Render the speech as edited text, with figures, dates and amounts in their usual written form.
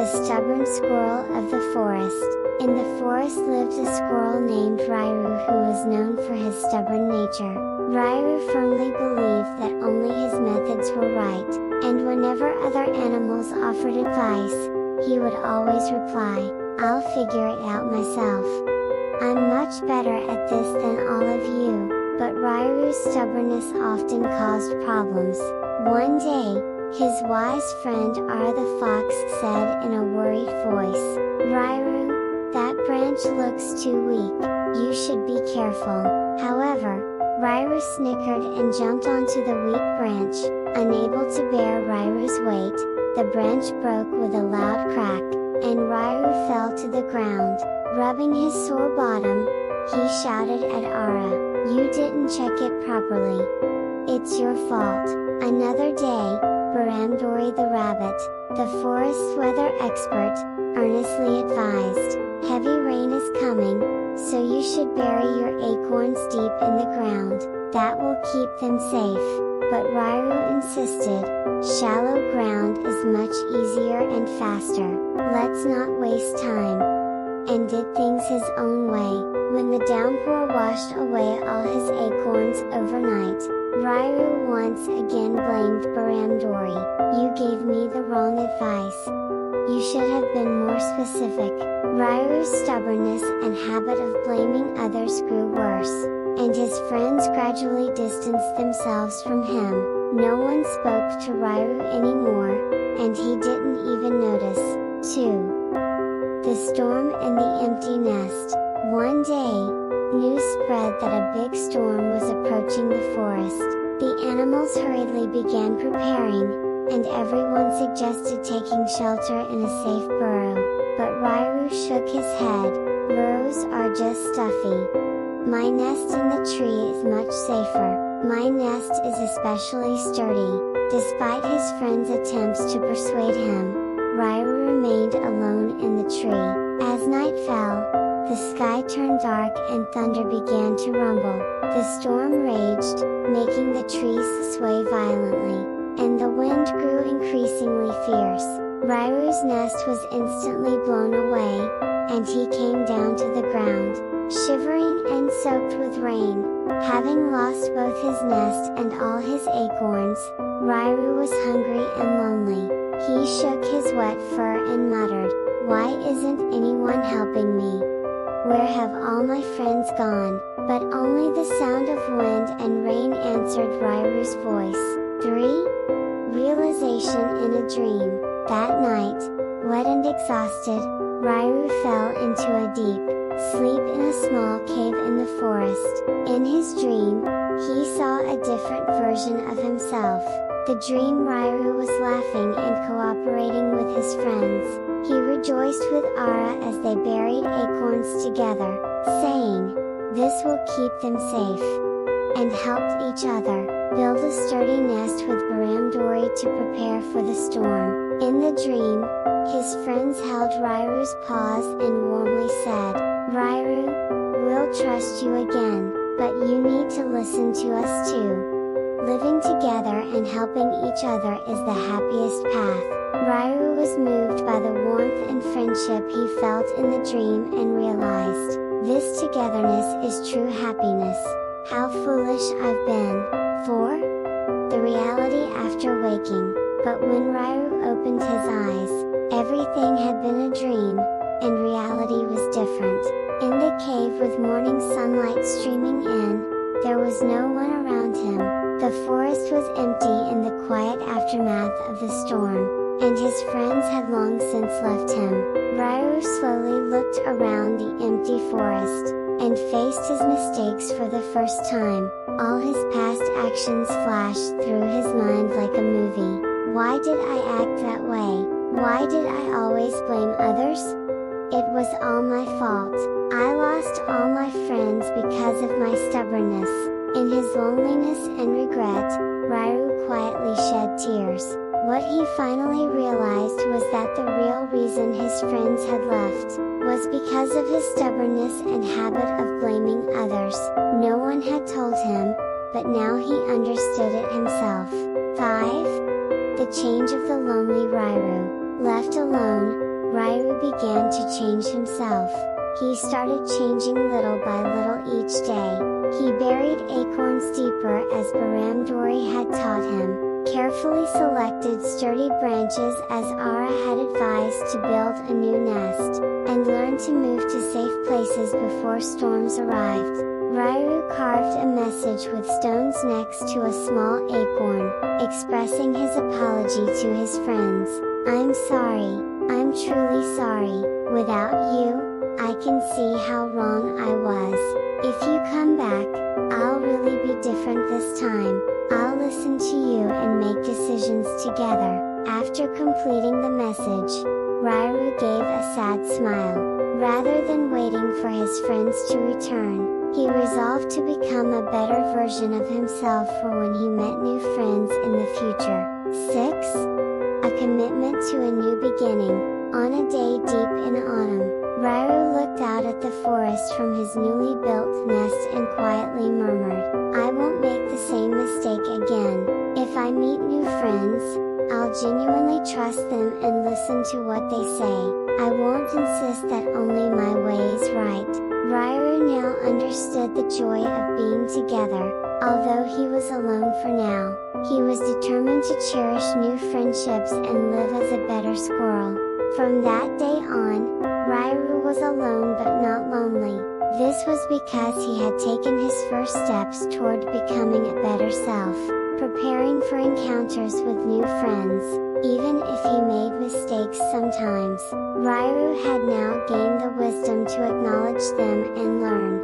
stubborn squirrel of the forest. In the forest lived a squirrel named Riru who was known for his stubborn nature. Riru firmly believed that only his methods were right, and whenever other animals offered advice, he would always reply, "I'll figure it out myself. I'm much better at this than all of you." But Riru's stubbornness often caused problems. One day, his wise friend Ara the fox said in a worried voice, "Riru, that branch looks too weak, you should be careful." However, Riru snickered and jumped onto the weak branch. Unable to bear Riru's weight, the branch broke with a loud crack, and Riru fell to the ground. Rubbing his sore bottom, he shouted at Ara, "You didn't check it properly. It's your fault." Another day, Baramdori the rabbit, the forest weather expert, earnestly advised, "Heavy rain is coming, so you should bury your acorns deep in the ground, that will keep them safe." But Riru insisted, "Shallow ground is much easier and faster, let's not waste time," and did things his own way. When the downpour washed away all his acorns overnight, Riru once again blamed Baramdori. "You gave me the wrong advice. You should have been more specific." Riru's stubbornness and habit of blaming others grew worse, and his friends gradually distanced themselves from him. No one spoke to Riru anymore, and he didn't even notice. 2. The storm and the empty nest. One day, news spread that a big storm was approaching the forest. The animals hurriedly began preparing, and everyone suggested taking shelter in a safe burrow. But Riru shook his head, "Burrows are just stuffy. My nest in the tree is much safer. My nest is especially sturdy." Despite his friends' attempts to persuade him, Riru remained alone in the tree. As night fell, the sky turned dark and thunder began to rumble. The storm raged, making the trees sway violently, and the wind grew increasingly fierce. Riru's nest was instantly blown away, and he came down to the ground, shivering and soaked with rain. Having lost both his nest and all his acorns, Riru was hungry and lonely. He shook his wet fur and muttered, "Why isn't anyone helping me? Where have all my friends gone?" But only the sound of wind and rain answered Riru's voice. 3. Realization in a dream. That night, wet and exhausted, Riru fell into a deep sleep in a small cave in the forest. In his dream, he saw a different version of himself. The dream Riru was laughing and cooperating with his friends. He rejoiced with Ara as they buried acorns together, saying, "This will keep them safe," and helped each other build a sturdy nest with Baramdori to prepare for the storm. In the dream, his friends held Riru's paws and warmly said, "Riru, we'll trust you again, but you need to listen to us too. Living together and helping each other is the happiest path." Riru was moved by the warmth and friendship he felt in the dream and realized, "This togetherness is true happiness. How foolish I've been." 4. The reality after waking. But when Riru opened his eyes, everything had been a dream, and reality was different. In the cave with morning sunlight streaming in, there was no one around him. The forest was empty in the quiet aftermath of the storm, and his friends had long since left him. Riru slowly looked around the empty forest, and faced his mistakes for the first time. All his past actions flashed through his mind like a movie. Why did I act that way? Why did I always blame others? It was all my fault. I lost all my friends because of my stubbornness. In his loneliness and regret, Riru quietly shed tears. What he finally realized was that the real reason his friends had left was because of his stubbornness and habit of blaming others. No one had told him, but now he understood it himself. 5. The change of the lonely Riru. Left alone, Riru began to change himself. He started changing little by little each day. He buried acorns deeper as Baramdori had taught him, carefully selected sturdy branches as Ara had advised to build a new nest, and learned to move to safe places before storms arrived. Riru carved a message with stones next to a small acorn, expressing his apology to his friends. "I'm sorry, I'm truly sorry. Without you, I can see how wrong I was. If you come back, I'll really be different this time. I'll listen to you and make decisions together." After completing the message, Riru gave a sad smile. Rather than waiting for his friends to return, he resolved to become a better version of himself for when he met new friends in the future. 6. A commitment to a new beginning. On a day deep in autumn, Riru looked out at the forest from his newly built nest and quietly murmured, "I won't make the same mistake again. If I meet new friends, I'll genuinely trust them and listen to what they say. I won't insist that only my way is right." Riru now understood the joy of being together. Although he was alone for now, he was determined to cherish new friendships and live as a better squirrel. From that day on, Riru was alone but not lonely. This was because he had taken his first steps toward becoming a better self, preparing for encounters with new friends. Even if he made mistakes sometimes, Riru had now gained the wisdom to acknowledge them and learn.